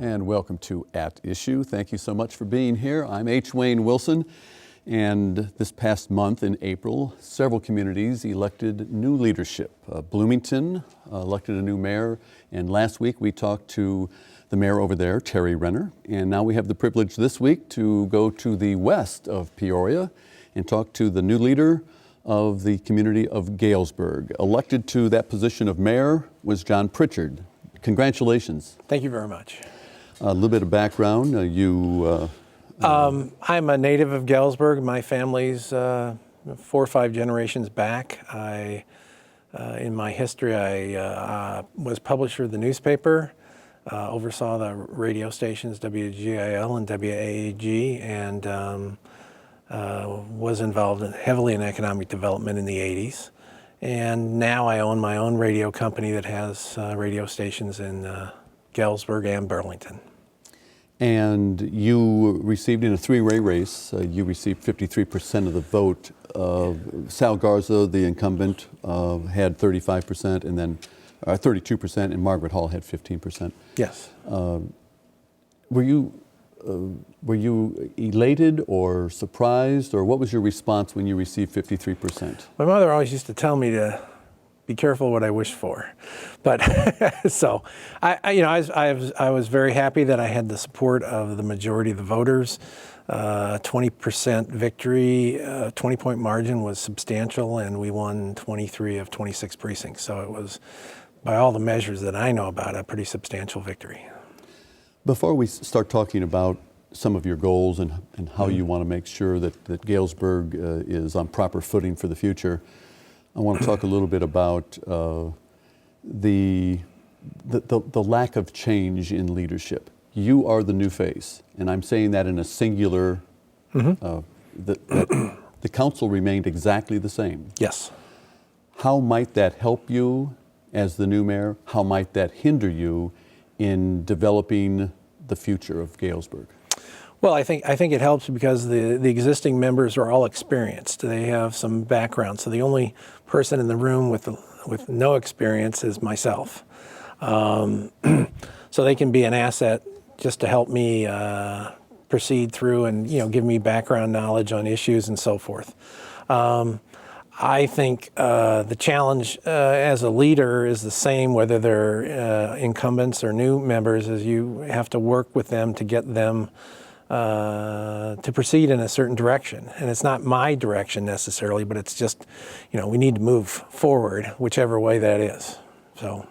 And welcome to At Issue. Thank you so much for being here. I'm H. Wayne Wilson, and this past month in April, several communities elected new leadership. Bloomington elected a new mayor, and last week we talked to the mayor over there, Terry Renner, and now we have the privilege this week to go to the west of Peoria and talk to the new leader of the community of Galesburg. Elected to that position of mayor was John Pritchard. Congratulations. Thank you very much. A little bit of background. I'm a native of Galesburg. My family's 4 or 5 generations back. In my history, I was publisher of the newspaper, oversaw the radio stations WGIL and WAAG, and was involved heavily in economic development in the 80s. And now I own my own radio company that has radio stations in Galesburg and Burlington. And you received, in a 3-way race, you received 53% of the vote. Sal Garza, the incumbent, had 35%, and then 32%, and Margaret Hall had 15%. Yes. Were you elated or surprised, or what was your response when you received 53%? My mother always used to tell me to be careful what I wish for, but so I was very happy that I had the support of the majority of the voters. 20% victory, 20-point margin was substantial, and we won 23 of 26 precincts. So it was, by all the measures that I know about, a pretty substantial victory. Before we start talking about some of your goals and how you want to make sure that Galesburg is on proper footing for the future, I want to talk a little bit about the lack of change in leadership. You are the new face, and I'm saying that in a singular. The council remained exactly the same. Yes. How might that help you as the new mayor? How might that hinder you in developing the future of Galesburg? Well, I think it helps because the existing members are all experienced. They have some background. So the only person in the room with no experience is myself. So they can be an asset just to help me proceed through and give me background knowledge on issues and so forth. I think the challenge as a leader is the same whether they're incumbents or new members, as you have to work with them to get them to proceed in a certain direction. And it's not my direction necessarily, but it's just, we need to move forward, whichever way that is. So,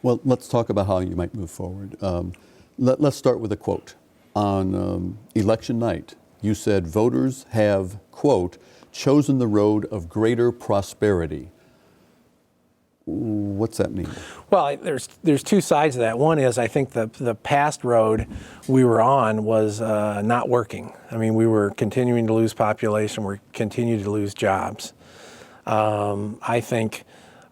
well, let's talk about how you might move forward. Let's start with a quote. On election night, you said voters have, quote, chosen the road of greater prosperity. What's that mean? Well, there's 2 sides of that. One is I think the past road we were on was not working. I mean, we were continuing to lose population. We're continuing to lose jobs. I think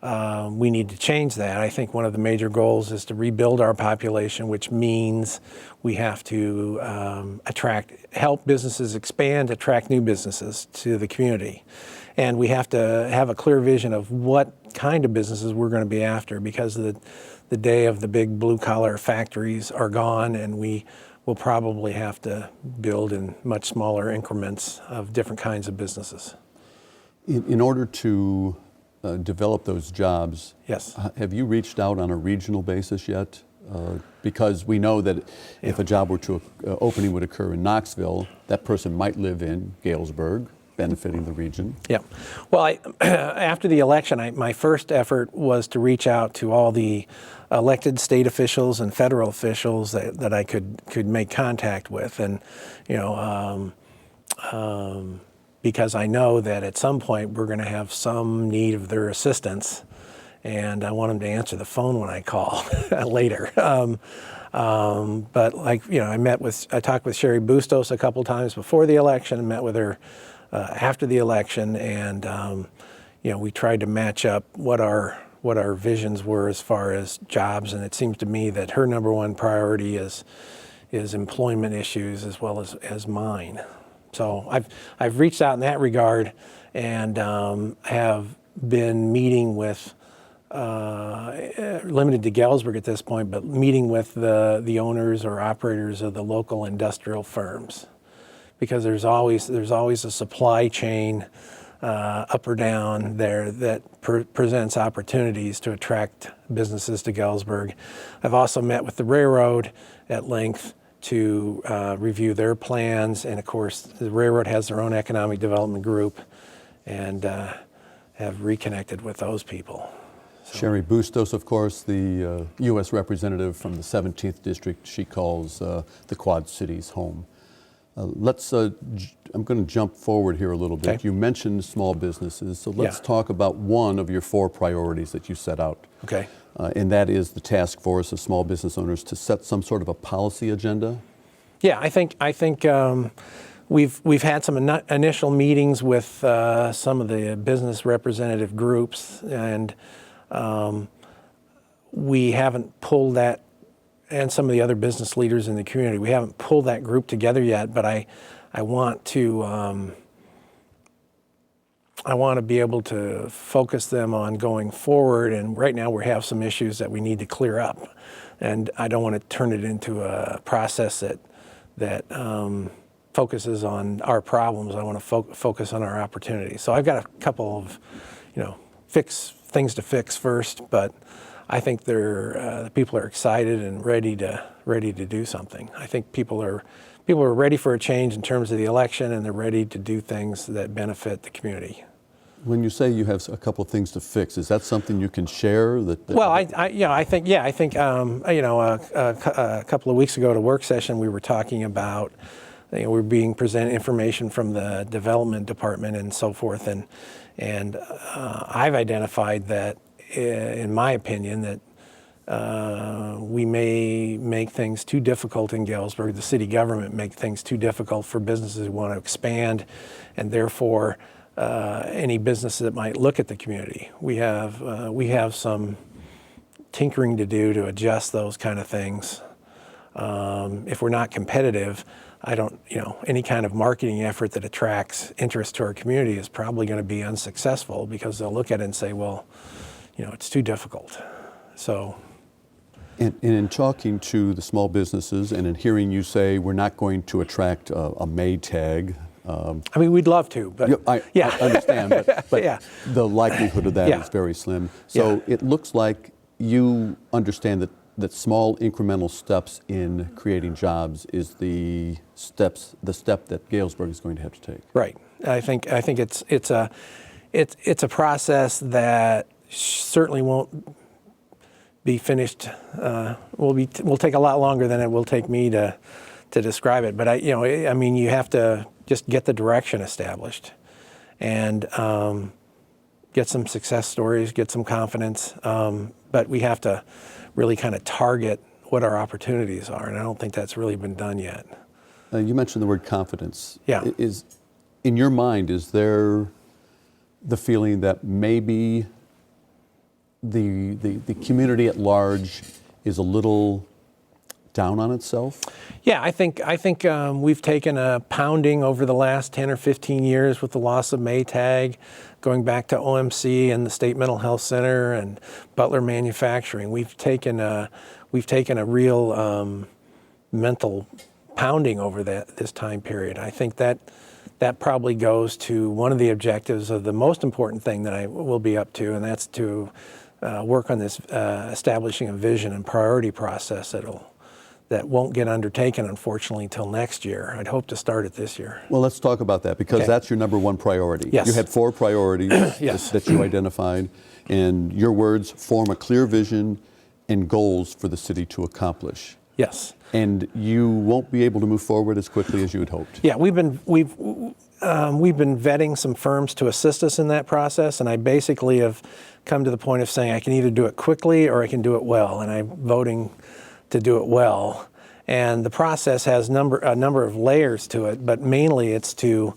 we need to change that. I think one of the major goals is to rebuild our population, which means we have to help businesses expand, attract new businesses to the community. And we have to have a clear vision of what kind of businesses we're going to be after, because the day of the big blue-collar factories are gone, and we will probably have to build in much smaller increments of different kinds of businesses. In order to develop those jobs, yes. Have you reached out on a regional basis yet? Because we know that if a job opening would occur in Knoxville, that person might live in Galesburg, benefiting the region. Yeah. Well, after the election, my first effort was to reach out to all the elected state officials and federal officials that I could make contact with, and because I know that at some point we're going to have some need of their assistance, and I want them to answer the phone when I call later. But I talked with Sherry Bustos a couple times before the election, and met with her after the election, and we tried to match up what our visions were as far as jobs, and it seems to me that her number one priority is employment issues as well as mine. So I've reached out in that regard, and have been meeting with limited to Galesburg at this point, but meeting with the owners or operators of the local industrial firms, because there's always a supply chain up or down there that presents opportunities to attract businesses to Galesburg. I've also met with the railroad at length to review their plans, and of course the railroad has their own economic development group, and have reconnected with those people. Sherry Bustos, of course, the U.S. representative from the 17th District, she calls the Quad Cities home. I'm going to jump forward here a little bit. Okay. You mentioned small businesses, so let's Yeah. talk about one of your 4 priorities that you set out. Okay. And that is the task force of small business owners to set some sort of a policy agenda. Yeah, I think we've had some initial meetings with some of the business representative groups, and we haven't pulled that, and some of the other business leaders in the community. We haven't pulled that group together yet, but I want to be able to focus them on going forward. And right now we have some issues that we need to clear up, and I don't want to turn it into a process that focuses on our problems. I want to focus on our opportunities. So I've got a couple of, things to fix first, but I think the people are excited and ready to do something. I think people are ready for a change in terms of the election, and they're ready to do things that benefit the community. When you say you have a couple of things to fix, is that something you can share? Well, I think a couple of weeks ago at a work session we were talking about, we were being presented information from the development department and so forth, and I've identified that, in my opinion, that we may make things too difficult in Galesburg. The city government make things too difficult for businesses who want to expand, and therefore any businesses that might look at the community. We have some tinkering to do to adjust those kind of things. If we're not competitive, any kind of marketing effort that attracts interest to our community is probably going to be unsuccessful, because they'll look at it and say, well, it's too difficult. So. And in talking to the small businesses and in hearing you say we're not going to attract a Maytag. We'd love to, but I understand, but yeah. The likelihood of that Yeah. is very slim. So it looks like you understand that small incremental steps in creating jobs is the step that Galesburg is going to have to take. Right. I think it's a process that certainly won't be finished. Will take a lot longer than it will take me to describe it. But you have to just get the direction established, and get some success stories, get some confidence. But we have to really kind of target what our opportunities are, and I don't think that's really been done yet. You mentioned the word confidence. Yeah. In your mind, is there the feeling that maybe the community at large is a little down on itself? Yeah, I think we've taken a pounding over the last 10 or 15 years with the loss of Maytag, going back to OMC and the State Mental Health Center and Butler Manufacturing. We've taken a real mental pounding over this time period. I think that probably goes to one of the objectives of the most important thing that I will be up to, and that's to work on this establishing a vision and priority process that won't get undertaken, unfortunately, until next year. I'd hope to start it this year. Well, let's talk about that, because that's your number one priority. Yes. You had 4 priorities Yes. that you identified, and your words form a clear vision and goals for the city to accomplish. Yes. And you won't be able to move forward as quickly as you had hoped. Yeah, we've been vetting some firms to assist us in that process, and I basically have come to the point of saying I can either do it quickly or I can do it well, and I'm voting to do it well. And the process has a number of layers to it, but mainly it's to,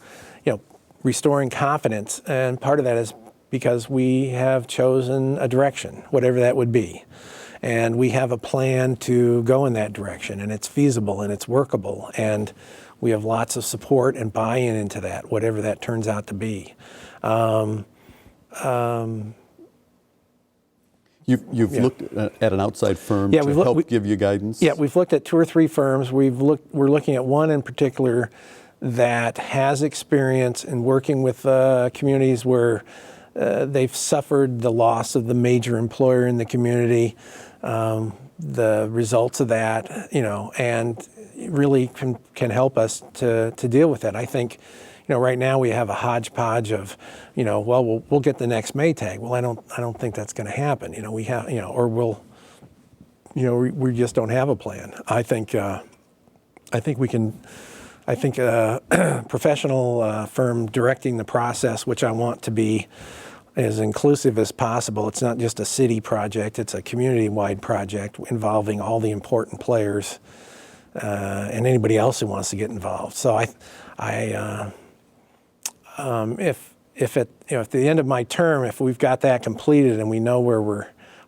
restoring confidence, and part of that is because we have chosen a direction, whatever that would be. And we have a plan to go in that direction, and it's feasible and it's workable, and we have lots of support and buy-in into that, whatever that turns out to be. You've Yeah. looked at an outside firm Yeah, to we've looked- help give you guidance? Yeah, we've looked at 2 or 3 firms. We're looking at one in particular that has experience in working with communities where they've suffered the loss of the major employer in the community, the results of that, and really can help us to deal with that. I think, right now we have a hodgepodge of, well, we'll get the next Maytag. Well, I don't think that's going to happen. We have, or we'll, we just don't have a plan. I think we can. I think a professional firm directing the process, which I want to be as inclusive as possible. It's not just a city project, it's a community-wide project involving all the important players and anybody else who wants to get involved. So if at the end of my term, if we've got that completed and we know where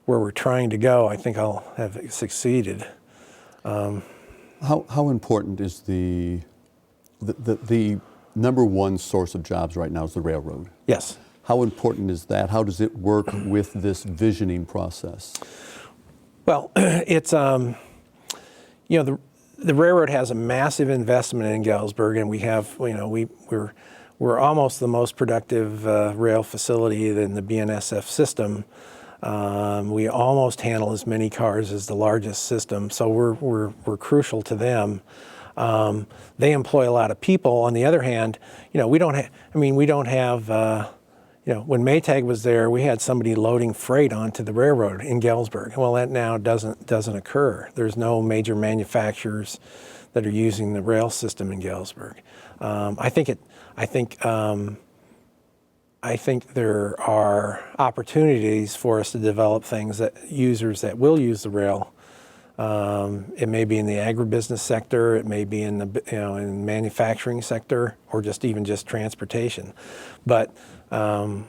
we're trying to go, I think I'll have succeeded. How important is the number one source of jobs right now is the railroad? Yes. How important is that? How does it work with this visioning process? Well, it's the railroad has a massive investment in Galesburg, and we have we're almost the most productive rail facility in the BNSF system. We almost handle as many cars as the largest system, so we're crucial to them. They employ a lot of people. On the other hand, we don't have. When Maytag was there, we had somebody loading freight onto the railroad in Galesburg. Well, that now doesn't occur. There's no major manufacturers that are using the rail system in Galesburg. I think there are opportunities for us to develop things that users that will use the rail. It may be in the agribusiness sector, it may be in the in manufacturing sector, or just transportation. But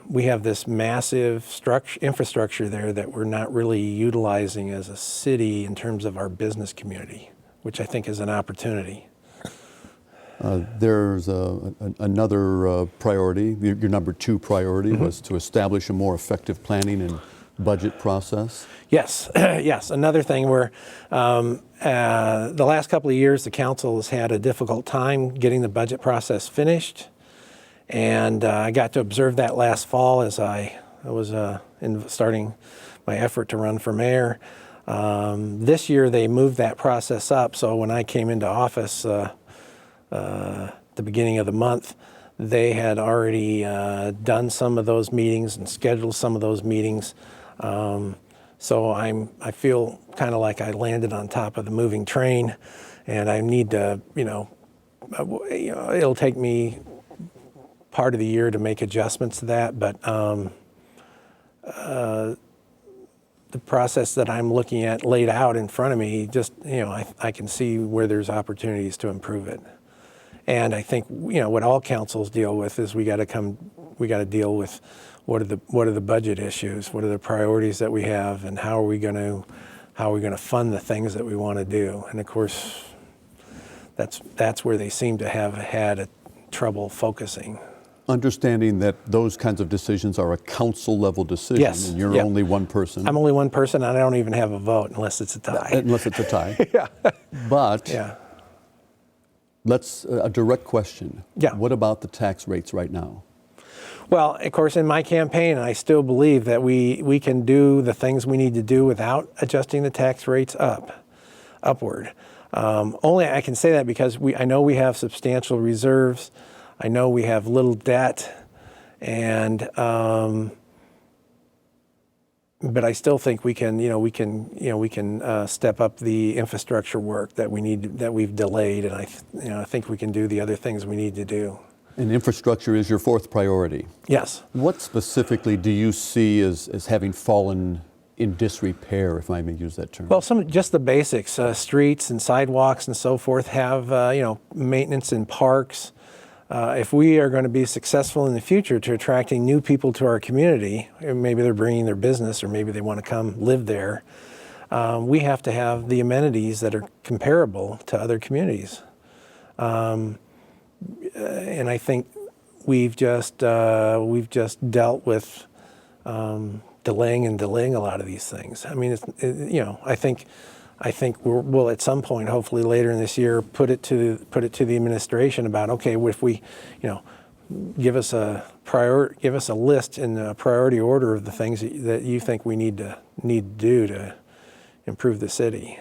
we have this massive infrastructure there that we're not really utilizing as a city in terms of our business community, which I think is an opportunity. There's another priority. Your number 2 priority was to establish a more effective planning and budget process. Yes, yes. Another thing where the last couple of years, the council has had a difficult time getting the budget process finished. And I got to observe that last fall as I was starting my effort to run for mayor. This year they moved that process up, so when I came into office the beginning of the month, they had already done some of those meetings and scheduled some of those meetings. So I feel kind of like I landed on top of the moving train, and I need to, it'll take me part of the year to make adjustments to that, but the process that I'm looking at laid out in front of me, just, I can see where there's opportunities to improve it. And I think, what all councils deal with is we got to deal with what are the budget issues, what are the priorities that we have, and how are we going to fund the things that we want to do. And of course, that's where they seem to have had trouble focusing. Understanding that those kinds of decisions are a council level decision, Yes. and you're Yep. only one person. I'm only one person, and I don't even have a vote unless it's a tie. Unless it's a tie. Yeah. But Yeah. let's, a direct question. Yeah. What about the tax rates right now? Well, of course, in my campaign, I still believe that we can do the things we need to do without adjusting the tax rates upward. Only I can say that because I know we have substantial reserves. I know we have little debt, and but I still think we can step up the infrastructure work that we've delayed, and I think we can do the other things we need to do. And infrastructure is your 4th priority. Yes. What specifically do you see as having fallen in disrepair, if I may use that term? Well, just the basics, streets and sidewalks and so forth have maintenance in parks. If we are going to be successful in the future to attracting new people to our community, maybe they're bringing their business or maybe they want to come live there, we have to have the amenities that are comparable to other communities. And I think we've just dealt with delaying a lot of these things. I mean, I think we'll at some point, hopefully later in this year, put it to the administration about, okay, if we, give us a list in a priority order of the things that you think we need to do to improve the city.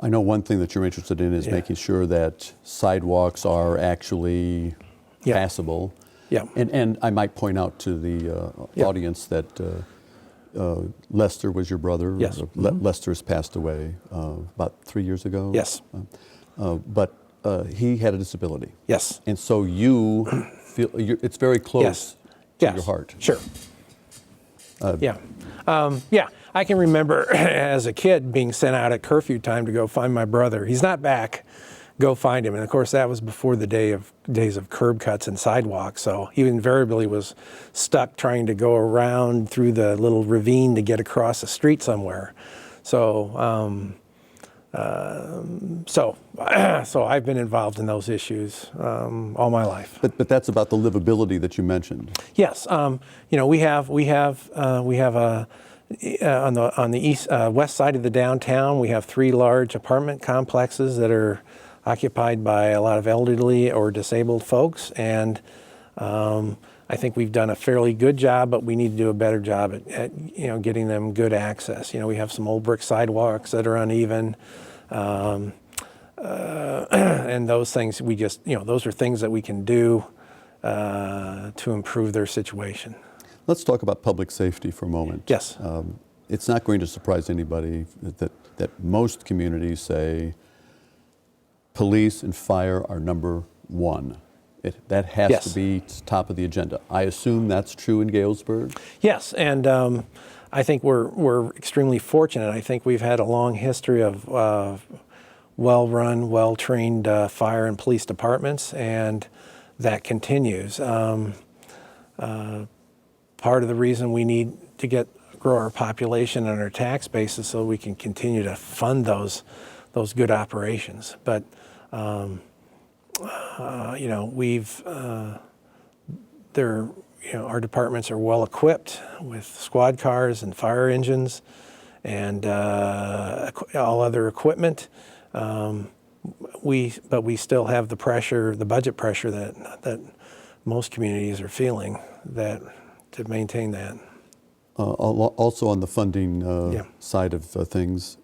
I know one thing that you're interested in is making sure that sidewalks are actually passable. Yeah. And I might point out to the audience that Lester was your brother. Yes. Lester's passed away about 3 years ago. Yes. But he had a disability. Yes. And so you feel it's very close to your heart. Sure. I can remember as a kid being sent out at curfew time to go find my brother. He's not back. Go find him. And of course, that was before the days of curb cuts and sidewalks. So he invariably was stuck trying to go around through the little ravine to get across the street somewhere. So, so I've been involved in those issues all my life. But that's about the livability that you mentioned. Yes, we have a on the east west side of the downtown. We have 3 large apartment complexes that are occupied by a lot of elderly or disabled folks, and I think we've done a fairly good job, but we need to do a better job at getting them good access. We have some old brick sidewalks that are uneven, and those things those are things that we can do to improve their situation. Let's talk about public safety for a moment. Yes. It's not going to surprise anybody that most communities say police and fire are number one. That has to be top of the agenda. I assume that's true in Galesburg? Yes, and I think we're extremely fortunate. I think we've had a long history of well-run, well-trained fire and police departments, and that continues. Part of the reason we need to grow our population and our tax base is so we can continue to fund those good operations. But our departments are well equipped with squad cars and fire engines and all other equipment. But we still have the budget pressure that most communities are feeling to maintain that. Also on the funding side of things,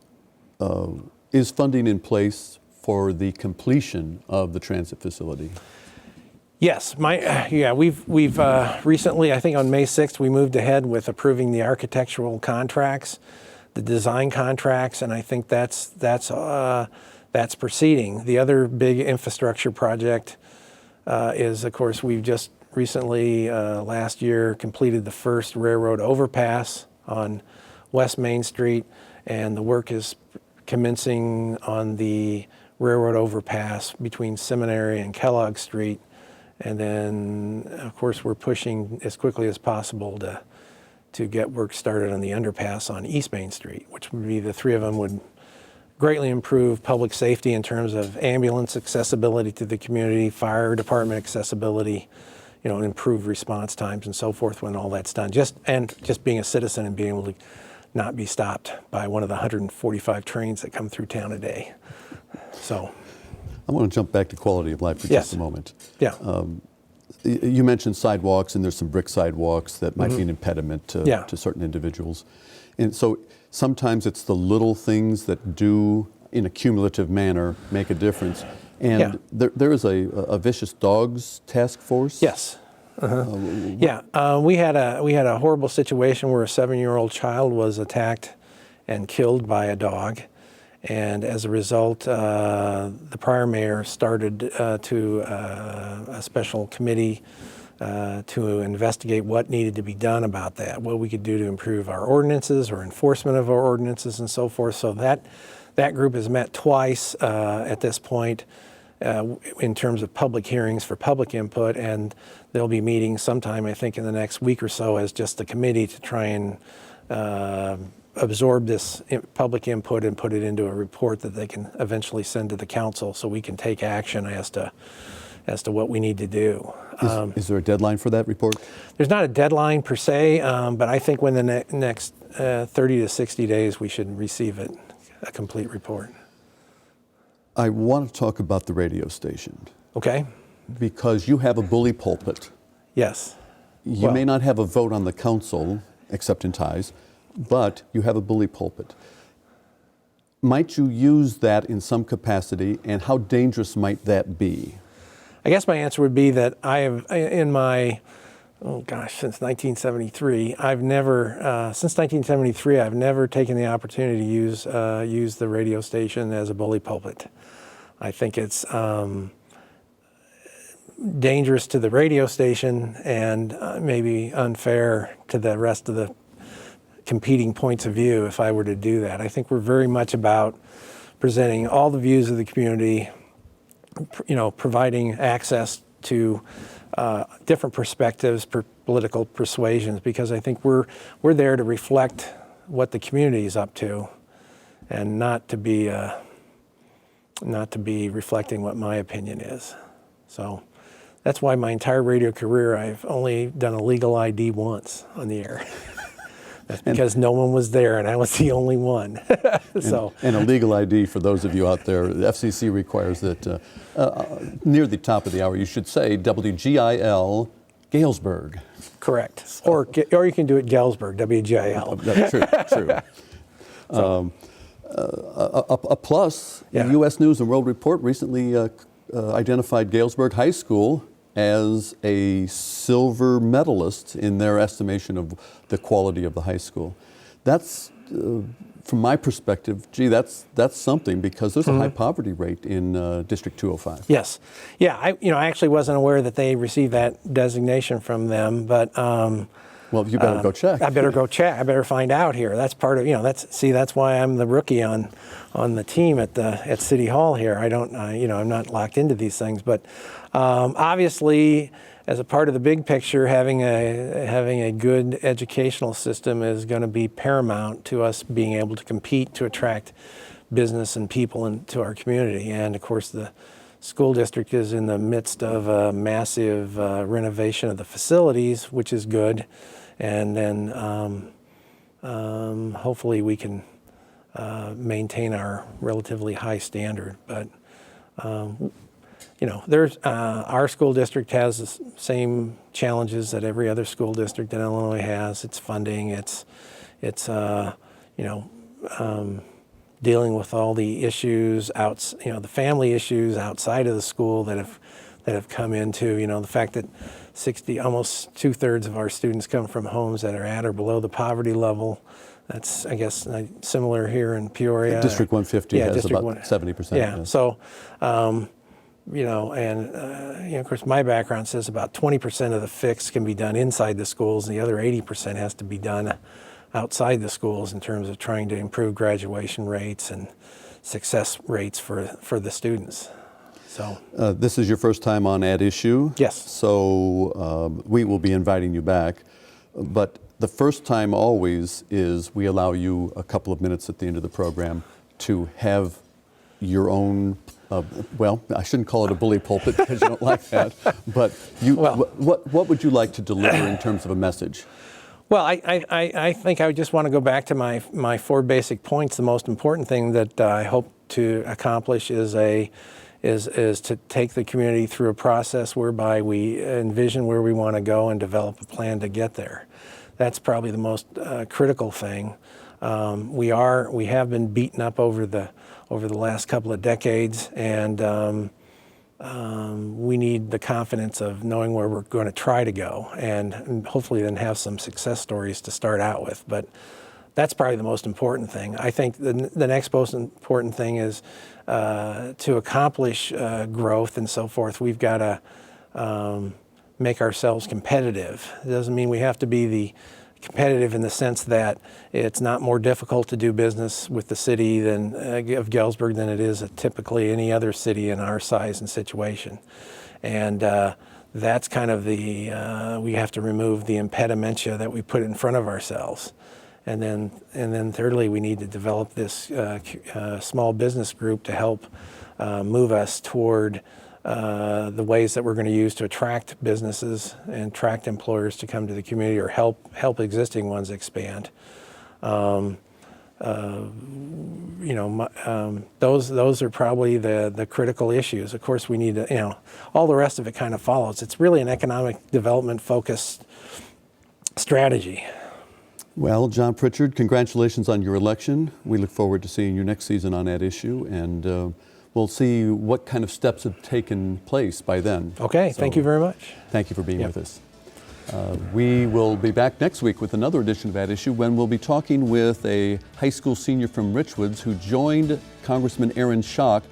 is funding in place for the completion of the transit facility? Yes, we've recently, I think on May 6th, we moved ahead with approving the architectural contracts, the design contracts, and I think that's proceeding. The other big infrastructure project is, of course, we've just recently, last year, completed the first railroad overpass on West Main Street, and the work is commencing on the railroad overpass between Seminary and Kellogg Street. And then, of course, we're pushing as quickly as possible to get work started on the underpass on East Main Street, which would be the 3 of them would greatly improve public safety in terms of ambulance accessibility to the community, fire department accessibility, improve response times and so forth when all that's done. Just being a citizen and being able to not be stopped by one of the 145 trains that come through town a day. So, I want to jump back to quality of life for just a moment. Yeah. You mentioned sidewalks, and there's some brick sidewalks that might be an impediment to certain individuals. And so sometimes it's the little things that do, in a cumulative manner, make a difference. And there is a vicious dogs task force. Yes. We had a horrible situation where a 7-year-old child was attacked and killed by a dog, and as a result, the prior mayor started a special committee to investigate what needed to be done about that, what we could do to improve our ordinances or enforcement of our ordinances and so forth. So that group has met twice at this point in terms of public hearings for public input, and they'll be meeting sometime, I think, in the next week or so as just a committee to try and absorb this public input and put it into a report that they can eventually send to the council so we can take action as to as to what we need to do. Is there a deadline for that report? There's not a deadline per se, but I think within the next 30 to 60 days we should receive it, a complete report. I want to talk about the radio station Okay? because you have a bully pulpit. Yes. You Well- may not have a vote on the council, except in ties, but you have a bully pulpit. Might you use that in some capacity, and how dangerous might that be? I guess my answer would be that I have, in my, since 1973, I've never taken the opportunity to use the radio station as a bully pulpit. I think it's dangerous to the radio station and maybe unfair to the rest of the competing points of view if I were to do that. I think we're very much about presenting all the views of the community, providing access to different perspectives, political persuasions, because I think we're there to reflect what the community is up to, and not to be reflecting what my opinion is. So that's why my entire radio career I've only done a legal ID once on the air. That's because no one was there and I was the only one. And a legal ID, for those of you out there, the FCC requires that near the top of the hour you should say WGIL Galesburg. Correct. Or you can do it Galesburg, WGIL. That's true. A plus, Yeah. the U.S. News and World Report recently identified Galesburg High School as a silver medalist in their estimation of the quality of the high school. That's, from my perspective, that's something, because there's a high poverty rate in District 205. Yes. Yeah, I actually wasn't aware that they received that designation from them, but Well, you better go check. I better go check. I better find out here. That's part of, that's why I'm the rookie on the team at City Hall here. I don't, I'm not locked into these things, but obviously, as a part of the big picture, having a good educational system is going to be paramount to us being able to compete to attract business and people into our community. And of course, the school district is in the midst of a massive renovation of the facilities, which is good. And then hopefully we can maintain our relatively high standard. But there's our school district has the same challenges that every other school district in Illinois has. It's funding. It's dealing with all the issues the family issues outside of the school that have come into, the fact that almost 2/3 of our students come from homes that are at or below the poverty level. That's, I guess, similar here in Peoria. District 150 has District about 70%. Yeah. Yes. So, of course, my background says about 20% of the fix can be done inside the schools, and the other 80% has to be done outside the schools in terms of trying to improve graduation rates and success rates for the students. So this is your first time on At Issue. Yes. So we will be inviting you back. But the first time always is we allow you a couple of minutes at the end of the program to have your own, I shouldn't call it a bully pulpit because you don't like that, but what would you like to deliver in terms of a message? Well, I think I just want to go back to my four basic points. The most important thing that I hope to accomplish is to take the community through a process whereby we envision where we want to go and develop a plan to get there. That's probably the most critical thing. We have been beaten up over the last couple of decades, and we need the confidence of knowing where we're going to try to go, and hopefully then have some success stories to start out with. But that's probably the most important thing. I think the next most important thing is to accomplish growth and so forth. We've got to make ourselves competitive. It doesn't mean we have to be competitive in the sense that it's not more difficult to do business with the city of Galesburg than it is at typically any other city in our size and situation. And that's kind of we have to remove the impedimenta that we put in front of ourselves. And then thirdly, we need to develop this small business group to help move us toward the ways that we're going to use to attract businesses and attract employers to come to the community, or help existing ones expand. Those are probably the critical issues. Of course, we need to, all the rest of it kind of follows. It's really an economic development focused strategy. Well, John Pritchard, congratulations on your election. We look forward to seeing you next season on that issue, and we'll see what kind of steps have taken place by then. Okay, So, thank you very much. Thank you for being Yep. with us. We will be back next week with another edition of At Issue, when we'll be talking with a high school senior from Richwoods who joined Congressman Aaron Schock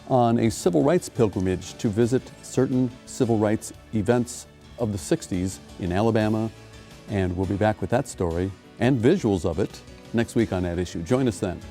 on a civil rights pilgrimage to visit certain civil rights events of the 60s in Alabama. And we'll be back with that story and visuals of it next week on At Issue. Join us then.